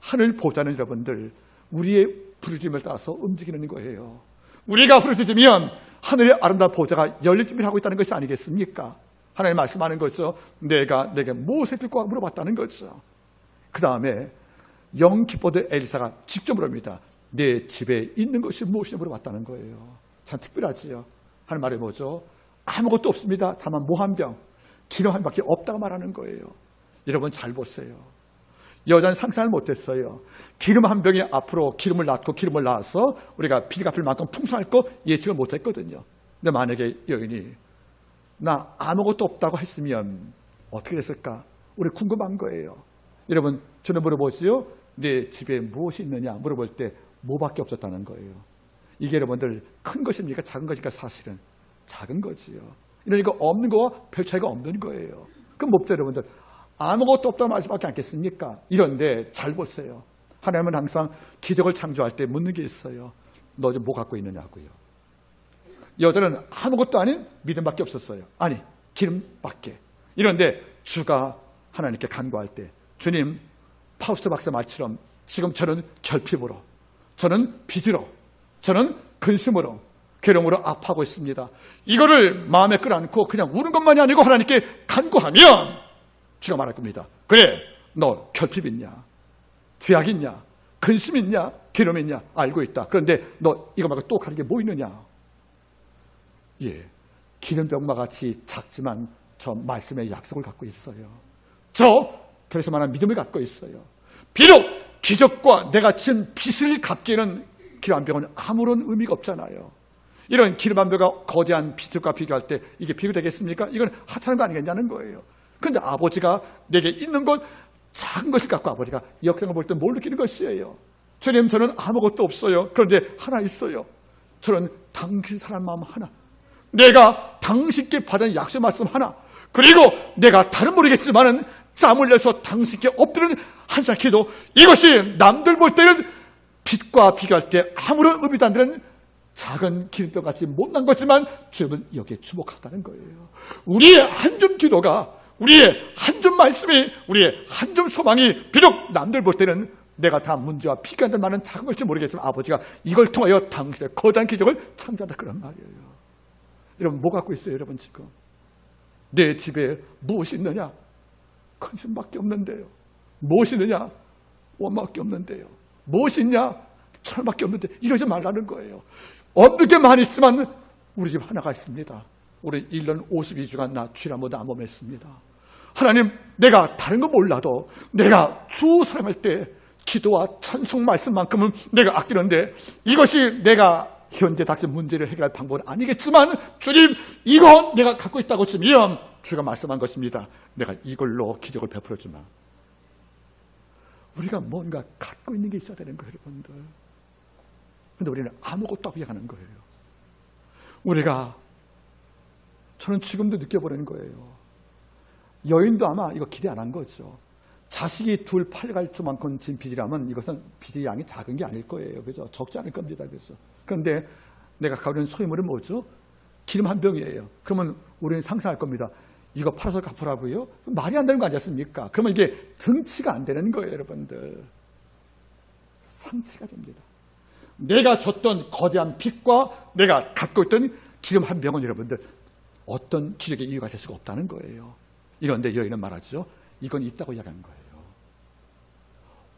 하늘 보좌는 여러분들 우리의 부르짖음을 따라서 움직이는 거예요. 우리가 부르짖으면 하늘의 아름다운 보좌가 열릴 준비를 하고 있다는 것이 아니겠습니까? 하나님 말씀하는 거죠. 내가 내게 무엇을 줄까 물어봤다는 거죠. 그 다음에 영 기뻐도 엘리사가 직접 물어봅니다. 내 집에 있는 것이 무엇이냐 물어봤다는 거예요. 참 특별하지요. 하는 말이 뭐죠? 아무것도 없습니다. 다만 모한병, 기름 한 밖에 없다고 말하는 거예요. 여러분 잘 보세요. 여자는 상상을 못했어요. 기름 한 병이 앞으로 기름을 낳고 기름을 낳아서 우리가 빚 갚을 만큼 풍성할 거 예측을 못했거든요. 근데 만약에 여인이 나 아무것도 없다고 했으면 어떻게 됐을까? 우리 궁금한 거예요. 여러분, 저는 물어보지요. 내 집에 무엇이 있느냐 물어볼 때 뭐밖에 없었다는 거예요. 이게 여러분들 큰 것입니까? 작은 것입니까? 사실은 작은 거지요. 이러니까 없는 거와 별 차이가 없는 거예요. 그럼 뭡니까 여러분들? 아무것도 없다고 말씀밖에 않겠습니까? 이런데 잘 보세요. 하나님은 항상 기적을 창조할 때 묻는 게 있어요. 너 좀 뭐 갖고 있느냐고요. 여자는 아무것도 아닌 믿음밖에 없었어요. 아니, 기름밖에. 이런데 주가 하나님께 간구할 때 주님, 파우스트 박사 말처럼 지금 저는 결핍으로, 저는 빚으로, 저는 근심으로, 괴로움으로 아파하고 있습니다. 이거를 마음에 끌어안고 그냥 우는 것만이 아니고 하나님께 간구하면 주가 말할 겁니다. 그래, 너 결핍 있냐? 죄악 있냐? 근심 있냐? 괴로움 있냐? 알고 있다. 그런데 너 이거 말고 또 가진 게 뭐 있느냐? 예, 기름병마 같이 작지만 저 말씀의 약속을 갖고 있어요. 그래서 말하는 믿음을 갖고 있어요. 비록 기적과 내가 진 빚을 갚기에는 기름 한 병은 아무런 의미가 없잖아요. 이런 기름 한 병과 거대한 빚과 비교할 때 이게 비교되겠습니까? 이건 하찮은 거 아니겠냐는 거예요. 그런데 아버지가 내게 있는 것, 작은 것을 갖고 아버지가 역생을 볼 때 뭘 느끼는 것이에요? 주님, 저는 아무것도 없어요. 그런데 하나 있어요. 저는 당신 사람 마음 하나, 내가 당신께 받은 약속 말씀 하나, 그리고 내가 다른 모르겠지만은 짬 흘려서 당신께 엎드리는 한상 기도, 이것이 남들 볼 때는 빛과 비교할 때 아무런 의미도 안 되는 작은 기름병같이 못난 거지만 주님은 여기에 주목하다는 거예요. 우리의 한 줌 기도가, 우리의 한 줌 말씀이, 우리의 한 줌 소망이 비록 남들 볼 때는 내가 다 문제와 피가 될 만한 작은 걸지 모르겠지만 아버지가 이걸 통하여 당신의 거대한 기적을 창조한다 그런 말이에요. 여러분, 뭐 갖고 있어요? 여러분, 지금 내 집에 무엇이 있느냐? 근심밖에 없는데요. 무엇이 있느냐? 원밖에 없는데요. 무엇이 있냐? 철밖에 없는데. 이러지 말라는 거예요. 없는 게 많이 있지만 우리 집 하나가 있습니다. 우리 1년 52주간 나 주일 한 번도 안 범했습니다. 하나님, 내가 다른 거 몰라도 내가 주 사랑할 때 기도와 찬송 말씀만큼은 내가 아끼는데 이것이 내가 현재 닥친 문제를 해결할 방법은 아니겠지만 주님, 이거 내가 갖고 있다고 치면 주가 말씀한 것입니다. 내가 이걸로 기적을 베풀어 주마. 우리가 뭔가 갖고 있는 게 있어야 되는 거예요, 여러분들. 그런데 우리는 아무것도 없이 하는 거예요. 우리가, 저는 지금도 느껴보는 거예요. 여인도 아마 이거 기대 안 한 거죠. 자식이 둘 팔갈주만큼 진 빚이라면 이것은 빚의 양이 작은 게 아닐 거예요. 그죠? 적지 않을 겁니다. 그래서. 그런데 내가 가는 소유물은 뭐죠? 기름 한 병이에요. 그러면 우리는 상상할 겁니다. 이거 팔아서 갚으라고요? 말이 안 되는 거 아니겠습니까? 그러면 이게 등치가 안 되는 거예요, 여러분들. 상치가 됩니다. 내가 줬던 거대한 빚과 내가 갖고 있던 기름 한 병은 여러분들 어떤 기적의 이유가 될 수가 없다는 거예요. 이런데 여인은 말하죠. 이건 있다고 이야기한 거예요.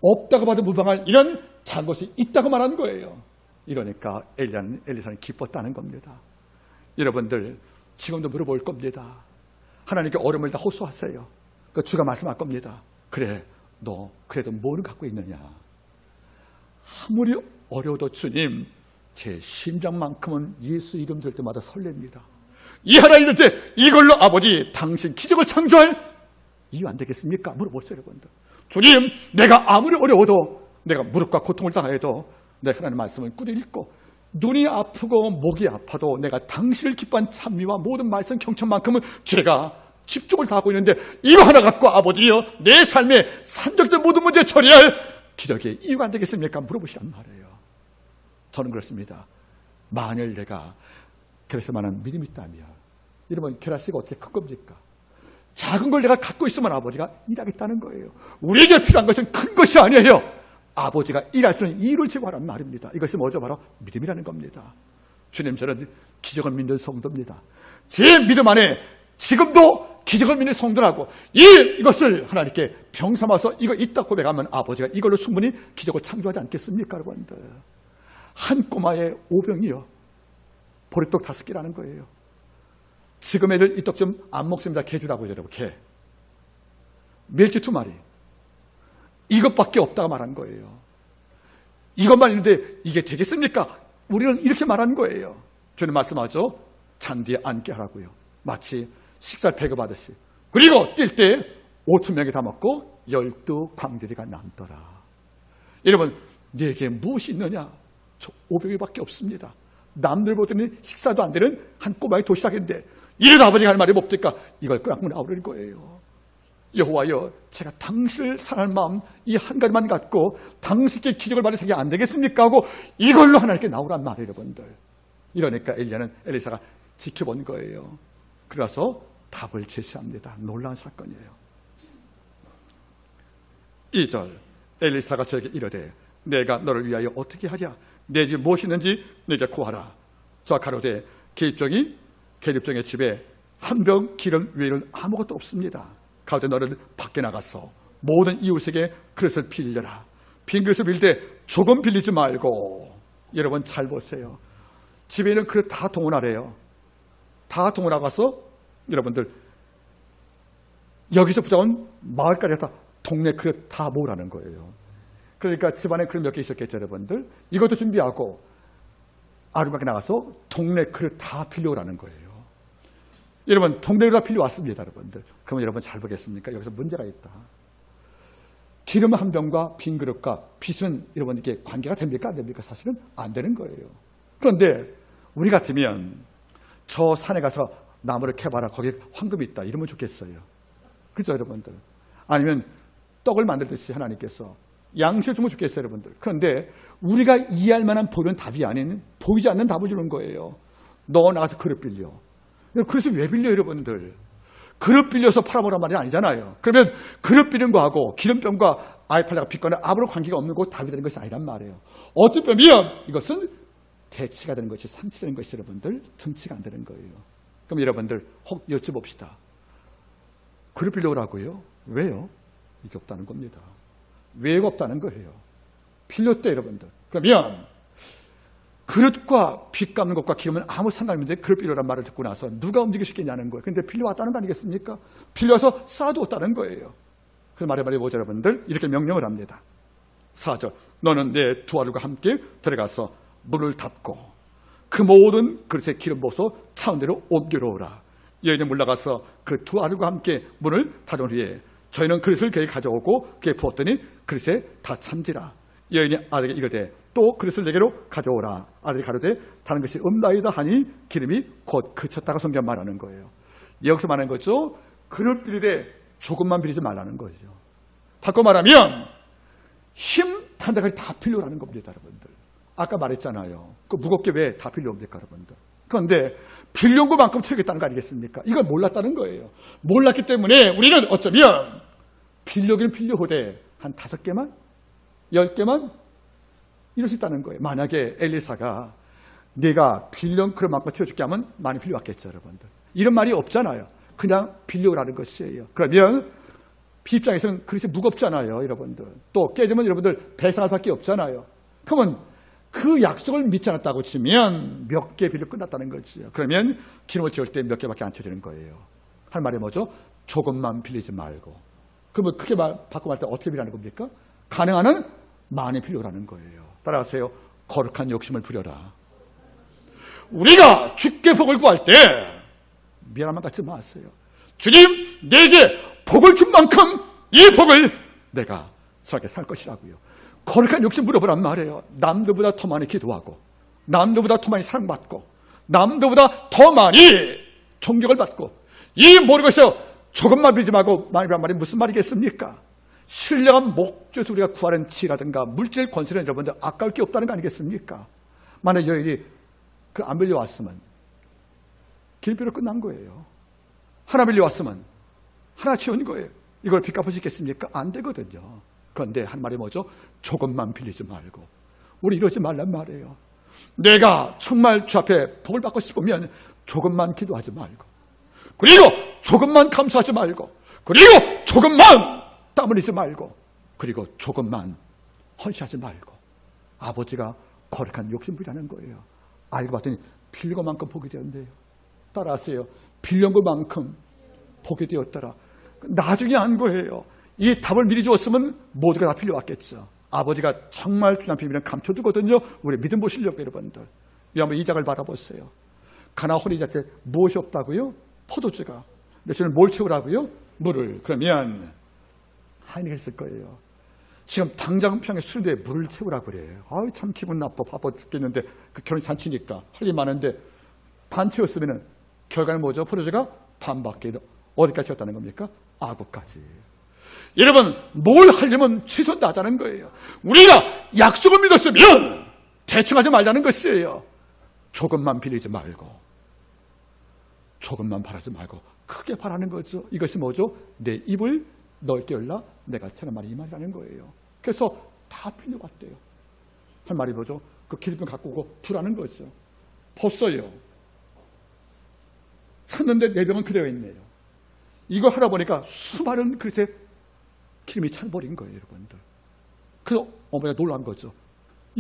없다고 봐도 무방할 이런 작은 것이 있다고 말하는 거예요. 이러니까 엘리사는 기뻤다는 겁니다. 여러분들 지금도 물어볼 겁니다. 하나님께 얼음을 다 호소하세요. 그 주가 말씀할 겁니다. 그래, 너 그래도 뭘 갖고 있느냐? 아무리 어려워도 주님, 제 심장만큼은 예수 이름 들 때마다 설렙니다. 이 하나 있을 때 이걸로 아버지 당신 기적을 창조할 이유 안 되겠습니까? 물어보세요, 여러분들. 주님, 내가 아무리 어려워도, 내가 무릎과 고통을 당해도 내 하나님의 말씀을 꾸준히 읽고 눈이 아프고 목이 아파도 내가 당신을 기뻐한 찬미와 모든 말씀 경청만큼은 제가 집중을 다하고 있는데 이거 하나 갖고 아버지요, 내 삶의 산적된 모든 문제 처리할 기적의 이유가 안 되겠습니까? 물어보시란 말이에요. 저는 그렇습니다. 만일 내가 그래서 말하는 믿음이 있다면, 여러분, 게라스가 어떻게 큰 겁니까? 작은 걸 내가 갖고 있으면 아버지가 일하겠다는 거예요. 우리에게 필요한 것은 큰 것이 아니에요. 아버지가 일할 수 있는 이유를 제공하라는 말입니다. 이것이 뭐죠? 바로 믿음이라는 겁니다. 주님, 저는 기적을 믿는 성도입니다. 제 믿음 안에 지금도 기적을 믿는 성도라고 이것을 하나님께 병 삼아서 이거 있다 고백하면 아버지가 이걸로 충분히 기적을 창조하지 않겠습니까, 여러분들? 한 꼬마의 오병이요, 보리떡 5개라는 거예요. 지금 애들 이 떡 좀 안 먹습니다. 개 주라고 여러분, 개. 멸치 2마리. 이것밖에 없다고 말한 거예요. 이것만 있는데 이게 되겠습니까? 우리는 이렇게 말하는 거예요. 주님 말씀하죠. 잔디에 앉게 하라고요. 마치 식사를 배급하듯이. 그리고 뛸 때 5,000명이 다 먹고 12광주리가 남더라. 여러분, 내게 무엇이 있느냐? 저 500개밖에 없습니다. 남들 보더니 식사도 안 되는 한 꼬마의 도시락인데 이래도 아버지가 하는 말이 뭡니까? 이걸 끄라고 나오는 거예요. 여호와여, 제가 당신을 사랑하는 마음 이 한 가지만 갖고 당신께 기적을 받을 생각이 안 되겠습니까? 하고 이걸로 하나님께 나오란 말이에요, 여러분들. 이러니까 엘리사가 지켜본 거예요. 그래서 답을 제시합니다. 놀라운 사건이에요. 2절, 엘리사가 저에게 이르되 내가 너를 위하여 어떻게 하랴? 내 집 무엇이 있는지 내게 구하라. 저 가로되 계집종의 집에 한 병 기름 외에는 아무것도 없습니다. 가로되 너를 밖에 나가서 모든 이웃에게 그릇을 빌려라. 빈 그릇을 빌 때 조금 빌리지 말고. 여러분 잘 보세요. 집에 있는 그릇 다 동원하래요. 다 동원하가서 여러분들 여기서 부자원 마을까지 다 동네 그릇 다 모으라는 거예요. 그러니까 집안에 그릇 몇 개 있었겠죠, 여러분들. 이것도 준비하고 아름답게 나가서 동네 그릇 다 빌려오라는 거예요. 여러분, 동네 그릇 다 빌려왔습니다, 여러분들. 그러면 여러분 잘 보겠습니까? 여기서 문제가 있다. 기름 한 병과 빈 그릇과 빚은 여러분들께 관계가 됩니까? 안 됩니까? 사실은 안 되는 거예요. 그런데 우리 같으면 저 산에 가서 나무를 캐봐라. 거기에 황금이 있다. 이러면 좋겠어요. 그죠, 여러분들? 아니면 떡을 만들듯이 하나님께서 양식을 주면 좋겠어요, 여러분들. 그런데 우리가 이해할 만한 보이는 답이 아닌 보이지 않는 답을 주는 거예요. 너 나가서 그릇 빌려. 그래서 왜 빌려, 여러분들? 그릇 빌려서 팔아보란 말이 아니잖아요. 그러면 그릇 빌린 거하고 기름병과 아이팔레가 빚거나 아무런 관계가 없는 거 답이 되는 것이 아니란 말이에요. 어떤 뼈면 이것은 대치가 되는 것이 상치되는 것이 여러분들 등치가 안 되는 거예요. 그럼 여러분들 혹 여쭤봅시다. 그릇 빌려오라고요? 왜요? 이게 없다는 겁니다. 왜가 없다는 거예요. 빌렸대, 여러분들. 그러면 그릇과 빚 갚는 것과 기름은 아무 상관이 없는데 그릇 빌려란 말을 듣고 나서 누가 움직일 수 있겠냐는 거예요. 그런데 빌려왔다는 거 아니겠습니까? 빌려서 쌓아두었다는 거예요. 그 말에 보자, 여러분들. 이렇게 명령을 합니다. 4절, 너는 내 두 아들과 함께 들어가서 문을 닫고 그 모든 그릇에 기름 부어서 차원대로 옮겨오라. 여인이 물러가서 그 두 아들과 함께 문을 닫은 후에 저희는 그릇을 그에게 가져오고 그에 부었더니 그릇에 다 찬지라. 여인이 아들에게 이르되 또 그릇을 내게로 가져오라. 아들이 가로되 다른 것이 없나이다 하니 기름이 곧 그쳤다가 성경 말하는 거예요. 여기서 말하는 거죠. 그릇 빌리되 조금만 빌리지 말라는 거죠. 바꿔 말하면 힘 단다까지 다 빌려라는 겁니다, 여러분들. 아까 말했잖아요. 그 무겁게 왜 다 빌려옵니까, 여러분들? 그런데 빌려온 것만큼 채우겠다는 거 아니겠습니까? 이걸 몰랐다는 거예요. 몰랐기 때문에 우리는 어쩌면 빌려긴 빌려오되 한 5개만? 10개만? 이럴 수 있다는 거예요. 만약에 엘리사가 네가 빌려온 그릇만큼 채워줄게 하면 많이 빌려왔겠죠, 여러분들. 이런 말이 없잖아요. 그냥 빌려오라는 것이에요. 그러면 비입장에서는 그릇이 무겁잖아요, 여러분들. 또 깨지면 여러분들 배상할 수밖에 없잖아요. 그러면 그 약속을 믿지 않았다고 치면 몇 개 빌려 끝났다는 거지요. 그러면 기름을 채울 때 몇 개밖에 안 채워지는 거예요. 할 말이 뭐죠? 조금만 빌리지 말고. 그러면 크게 바꿔 말할 때 어떻게 빌리라는 겁니까? 가능한 한 많이 빌려라는 거예요. 따라하세요. 거룩한 욕심을 부려라. 우리가 주께 복을 구할 때 미안한 말 갖지 마세요. 주님, 내게 복을 준 만큼 이 복을 내가 저렇게 살 것이라고요. 거룩한 욕심 물어보란 말이에요. 남들보다 더 많이 기도하고, 남들보다 더 많이 사랑받고, 남들보다 더 많이 존경을 받고, 이 모든 것에서 조금만 빌지 말고 많이 빌란 말이 무슨 말이겠습니까? 신령한 목젖에서 우리가 구하는 지라든가 물질 권세는 여러분들 아까울 게 없다는 거 아니겠습니까? 만약 여인이 그 안 빌려왔으면 길비로 끝난 거예요. 하나 빌려왔으면 하나 채운 거예요. 이걸 빚 갚을 수 있겠습니까? 안 되거든요. 그런데 한 말이 뭐죠? 조금만 빌리지 말고. 우리 이러지 말란 말이에요. 내가 정말 주 앞에 복을 받고 싶으면 조금만 기도하지 말고, 그리고 조금만 감사하지 말고, 그리고 조금만 땀 흘리지 말고, 그리고 조금만 헌신하지 말고. 아버지가 거룩한 욕심 부리라는 거예요. 알고 봤더니 빌린 것만큼 복이 되었네요. 따라하세요. 빌린 것만큼 복이 되었더라. 나중에 한 거예요. 이 답을 미리 주었으면 모두가 다 빌려왔겠죠. 아버지가 정말 주님 비밀은 감춰주거든요. 우리 믿음 보시려고, 여러분들. 이 한번 이 장을 바라보세요. 가나 혼인 자체 무엇이 없다고요? 포도주가. 근데 저는 뭘 채우라고요? 물을. 그러면 하인이 했을 거예요. 지금 당장 평에 술에 물을 채우라고 그래요. 아유, 참 기분 나빠. 바빠 죽겠는데 그 결혼 잔치니까 할 일 많은데 반 채웠으면 결과는 뭐죠? 포도주가 반밖에. 어디까지 채웠다는 겁니까? 아구까지. 여러분, 뭘 하려면 최선 다하자는 거예요. 우리가 약속을 믿었으면 대충 하지 말자는 것이에요. 조금만 빌리지 말고, 조금만 바라지 말고 크게 바라는 거죠. 이것이 뭐죠? 내 입을 넓게 열라 내가 채는 말이 이 말이라는 거예요. 그래서 다 빌려왔대요. 할 말이 뭐죠? 그 기름병 갖고 오고 부라는 거죠. 벗어요. 찾는데 내 병은 그대로 있네요. 이거 하다 보니까 수많은 그릇에 기름이 차버린 거예요, 여러분들. 그래서 어머니가 놀란 거죠.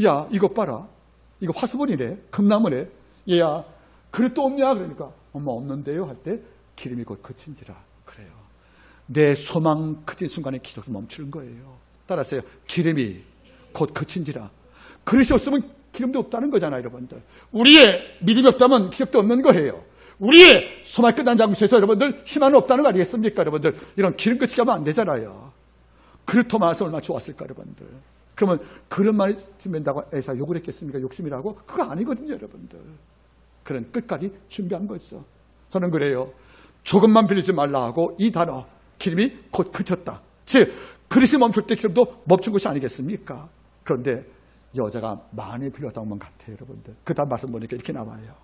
야, 이거 봐라. 이거 화수분이래. 금나무래. 얘야, 그릇도 없냐? 그러니까 엄마 없는데요 할 때 기름이 곧 그친지라. 그래요. 내 소망 그친 순간에 기도가 멈추는 거예요. 따라서요. 기름이 곧 그친지라. 그릇이 없으면 기름도 없다는 거잖아요, 여러분들. 우리의 믿음이 없다면 기적도 없는 거예요. 우리의 소망이 끝난 장소에서 여러분들 희망은 없다는 거 아니겠습니까, 여러분들? 이런 기름 끝이 가면 안 되잖아요. 그릇 토마스 얼마나 좋았을까, 여러분들. 그러면 그릇만 있으면 된다고 에사 욕을 했겠습니까? 욕심이라고? 그거 아니거든요, 여러분들. 그런 끝까지 준비한 거죠. 저는 그래요. 조금만 빌리지 말라 하고 이 단어, 기름이 곧 그쳤다. 즉, 그릇이 멈출 때 기름도 멈춘 것이 아니겠습니까? 그런데 여자가 많이 빌렸다는 것 같아요, 여러분들. 그 다음 말씀 보니까 이렇게 나와요.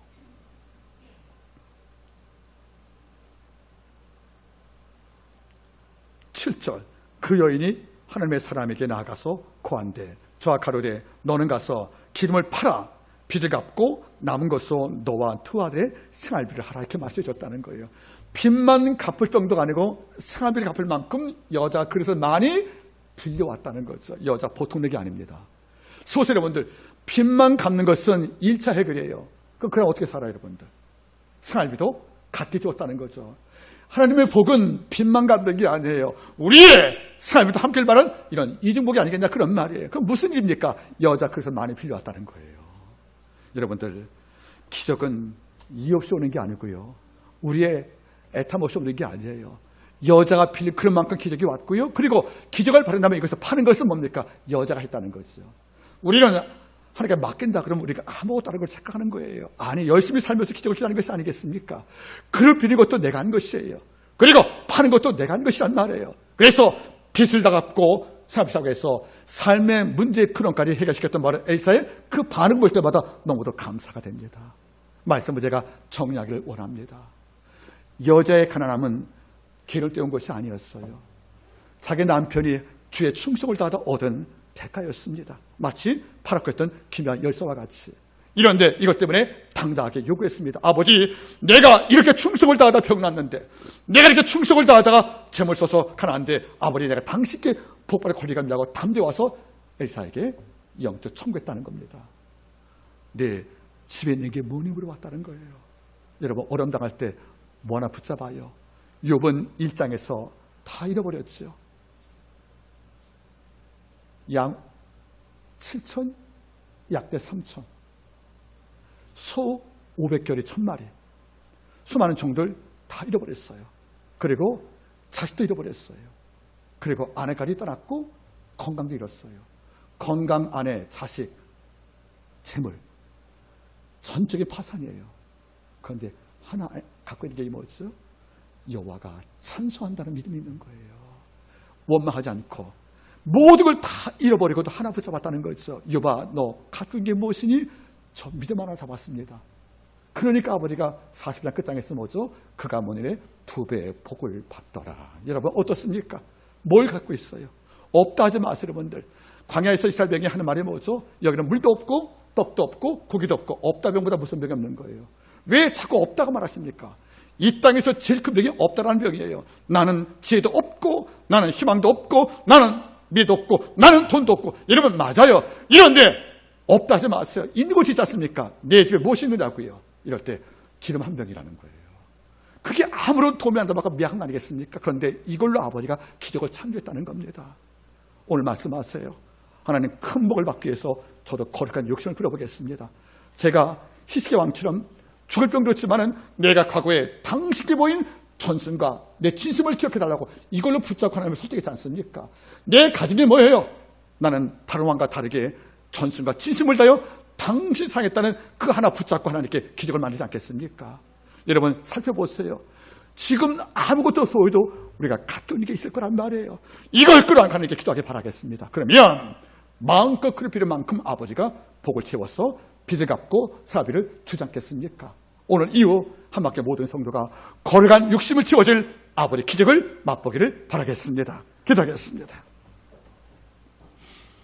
7절. 그 여인이 하나님의 사람에게 나아가서 고한대 저와 가로되 너는 가서 기름을 팔아 빚을 갚고 남은 것으로 너와 두 아들의 생활비를 하라 이렇게 말씀해줬다는 거예요. 빚만 갚을 정도가 아니고 생활비를 갚을 만큼 여자 그래서 많이 빌려왔다는 거죠. 여자 보통 력이 아닙니다. 소설 여러분들 빚만 갚는 것은 1차 해결이에요. 그럼 어떻게 살아요 여러분들? 생활비도 갖게 줬다는 거죠. 하나님의 복은 빚만 갚는 게 아니에요. 우리의 삶도 함께 바른 이런 이중복이 아니겠냐 그런 말이에요. 그럼 무슨 일입니까? 여자 그래서 많이 빌려왔다는 거예요. 여러분들 기적은 이유 없이 오는 게 아니고요. 우리의 애탐 없이 오는 게 아니에요. 여자가 빌린 그런 만큼 기적이 왔고요. 그리고 기적을 바른다면 이것을 파는 것은 뭡니까? 여자가 했다는 거죠. 우리는 하나님께 맡긴다 그러면 우리가 아무것도 다른 걸 착각하는 거예요. 아니 열심히 살면서 기적을 기다리는 것이 아니겠습니까? 그를 빌린 것도 내가 한 것이에요. 그리고 파는 것도 내가 한 것이란 말이에요. 그래서 빚을 다 갚고 사업사고 해서 삶의 문제의 근원까지 해결시켰던 말은 엘사의 그 반응 볼 때마다 너무도 감사가 됩니다. 말씀을 제가 정리하기를 원합니다. 여자의 가난함은 개를 떼운 것이 아니었어요. 자기 남편이 주의 충성을 다하다 얻은 대가였습니다. 마치 파랗고 했던 기묘한 열쇠와 같이. 이런데 이것 때문에 당당하게 요구했습니다. 아버지, 내가 이렇게 충성을 다하다 병났는데, 내가 이렇게 충성을 다하다가 재물 써서 가난한데, 아버지 내가 당신께 복받을 권리가 있냐고 담대 와서 엘사에게 영적 청구했다는 겁니다. 내 집에 있는 게 뭐니 물어봤다는 거예요. 여러분 어려움 당할 때 뭐 하나 붙잡아요. 욥은 1장에서 다 잃어버렸죠. 양 7천, 약대 3천, 소 500결이 1000마리, 수많은 종들 다 잃어버렸어요. 그리고 자식도 잃어버렸어요. 그리고 아내까지 떠났고 건강도 잃었어요. 건강, 아내, 자식, 재물 전적인 파산이에요. 그런데 하나 갖고 있는 게 뭐죠? 여호와가 찬송한다는 믿음이 있는 거예요. 원망하지 않고 모든 걸 다 잃어버리고도 하나 붙잡았다는 거죠. 여봐, 너 갖고 있는 게 무엇이니? 저 믿음 하나 잡았습니다. 그러니까 아버지가 40장 끝장에서 뭐죠? 그가 모니네 2배의 복을 받더라. 여러분 어떻습니까? 뭘 갖고 있어요? 없다 하지 마세요, 여러분들. 광야에서 이스라엘 백성이 하는 말이 뭐죠? 여기는 물도 없고 떡도 없고 고기도 없고 없다 병보다 무슨 병이 없는 거예요. 왜 자꾸 없다고 말하십니까? 이 땅에서 제일 큰 병이 없다라는 병이에요. 나는 지혜도 없고 나는 희망도 없고 나는 미래도 없고 나는 돈도 없고. 여러분 맞아요. 이런데 없다 하지 마세요. 있는 곳이 있지 않습니까? 내 집에 무엇이 있느냐고요. 이럴 때 기름 한 병이라는 거예요. 그게 아무런 도움이 안 된다고 미약한 거 아니겠습니까? 그런데 이걸로 아버지가 기적을 창조했다는 겁니다. 오늘 말씀하세요. 하나님 큰 복을 받기 위해서 저도 거룩한 욕심을 부려보겠습니다. 제가 히스기야 왕처럼 죽을 병도 있지만은 내가 과거에 당신께 보인 전승과 내 진심을 기억해달라고 이걸로 붙잡고 하나님을 설득했지 않습니까? 내 가진 게 뭐예요? 나는 다른 왕과 다르게 전승과 진심을 다하여 당신 사랑했다는 그 하나 붙잡고 하나님께 기적을 만들지 않겠습니까? 여러분 살펴보세요. 지금 아무것도 없어도 우리가 가까운 게 있을 거란 말이에요. 이걸 끌어안고 하나님께 기도하기 바라겠습니다. 그러면 마음껏 그를 빌을 만큼 아버지가 복을 채워서 빚을 갚고 사비를 주지 않겠습니까? 오늘 이후 한밖에 모든 성도가 걸어간 육심을 채워줄 아버지 기적을 맛보기를 바라겠습니다. 기도하겠습니다.